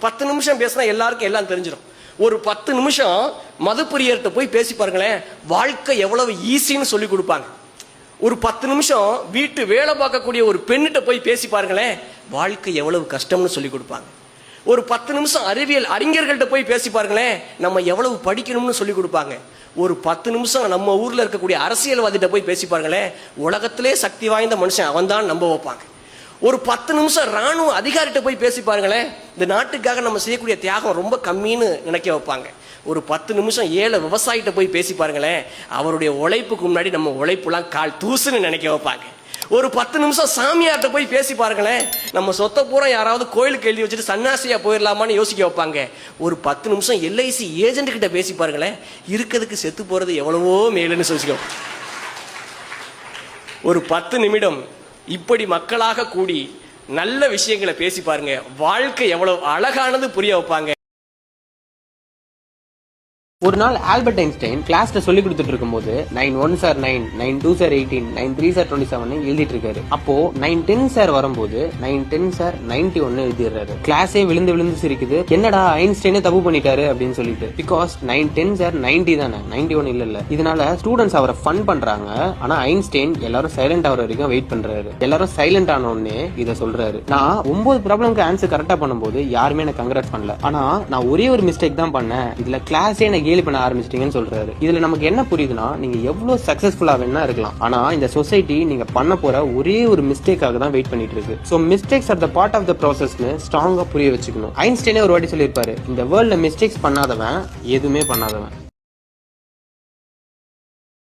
10 நிமிஷம் பேசினா எல்லாருக்கும் எல்லாம் தெரிஞ்சிடும். ஒரு 10 நிமிஷம் மதுப்பிரியர்கிட்ட போய் பேசி பாருங்களேன், வாழ்க்கை எவ்வளவு ஈஸின்னு சொல்லி கொடுப்பாங்க. ஒரு 10 நிமிஷம் வீட்டு வேலை பார்க்கக்கூடிய ஒரு பெண்ணிட்ட போய் பேசி பாருங்களேன், வாழ்க்கை எவ்வளவு கஷ்டம்னு சொல்லி கொடுப்பாங்க. ஒரு 10 நிமிஷம் அறிவியல் அறிஞர்கள்ட்ட போய் பேசி பாருங்களேன், நம்ம எவ்வளவு படிக்கணும்னு சொல்லி கொடுப்பாங்க. ஒரு 10 நிமிஷம் நம்ம ஊர்ல இருக்கக்கூடிய அரசியல்வாதிட்ட போய் பேசி பாருங்களேன், உலகத்திலே சக்தி வாய்ந்த மனுஷன் அவன் தான் நம்ப வைப்பாங்க. ஒரு 10 நிமிஷம் ராணுவ அதிகாரிட்ட போய் பேசி பாருங்களேன், இந்த நாட்டுக்காக நம்ம செய்யக்கூடிய தியாகம் ரொம்ப கம்மின்னு நினைக்க வைப்பாங்க. ஒரு 10 நிமிஷம் ஏழை விவசாயிட்ட போய் பேசி பாருங்களேன், அவருடைய உழைப்புக்கு முன்னாடி நம்ம உழைப்புலாம் கால் தூசுன்னு நினைக்க வைப்பாங்க. ஒரு 10 நிமிஷம் சாமியார்ட்ட போய் பேசி பாருங்களேன், நம்ம சொத்தை பூரா யாராவது கோயிலுக்கு எழுதி வச்சுட்டு சன்னாசியா போயிடலாமான்னு யோசிக்க வைப்பாங்க. ஒரு 10 நிமிஷம் எல்ஐசி ஏஜென்ட் கிட்ட பேசி பாருங்களேன், இருக்கிறதுக்கு செத்து போறது எவ்வளவோ மேலுன்னு யோசிக்க. ஒரு 10 நிமிடம் இப்படி மக்களாக கூடி நல்ல விஷயங்களை பேசி பாருங்க, வாழ்க்கை எவ்வளவு அழகானது புரிய வைப்பாங்க. ஒரு நாள் ஆல்பர்ட் ஐன்ஸ்டைன் கிளாஸ்ல சொல்லி கொடுத்துட்டு இருக்கும்போது 9 1 சார் 9, 9 2 சார் 18, 9 3 சார் 27 எழுதிட்டு இருக்காரு. அப்போ 9 10 சார் வரும்போது 9 10 சார் 91 எழுதிடுறாரு. கிளாஸே விழுந்து விழுந்து சிரிக்குது, என்னடா ஐன்ஸ்டைனே தப்பு பண்ணிட்டாரு அப்படின்னு சொல்லிட்டு. பிகாஸ் 9 10 சார் 90 தானே, 91 இல்ல. இதனால ஸ்டூடெண்ட்ஸ் அவரை ஃபன் பண்றாங்க. ஆனா ஐன்ஸ்டைன் எல்லாரும் சைலண்ட் ஆகிற வரைக்கும் வெயிட் பண்றாரு. எல்லாரும் சைலண்ட் ஆன உடனே இதை சொல்றாரு, நான் 9 ப்ராப்ளம்க்கு ஆன்சர் கரெக்டா பண்ணும்போது யாருமே எனக்கு கங்க்ராட்ஸ் பண்ணல, ஆனா நான் ஒரே ஒரு மிஸ்டேக் தான் பண்ணேன், இதுல கிளாஸே எனக்கு கேலி பண்ண ஆரம்பிச்சிட்டீங்கன்னு சொல்றாரு. இதுல நமக்கு என்ன புரியுதுன்னா, நீங்க எவ்வளவு சக்சஸ்ஃபுல்லா வேணா இருக்கலாம், ஆனா இந்த சொசைட்டி நீங்க பண்ண போற ஒரே ஒரு மிஸ்டேக்காக தான் வெயிட் பண்ணிட்டு இருக்கு. So mistakes are the part of the ப்ராசஸ்னு ஸ்ட்ராங்கா புரிய வச்சுக்கணும். ஐன்ஸ்டைனே ஒரு வாட்டி சொல்லியிருப்பாரு, இந்த வேர்ல்ட்ல மிஸ்டேக்ஸ் பண்ணாதவன் எதுவுமே பண்ணாதவன்.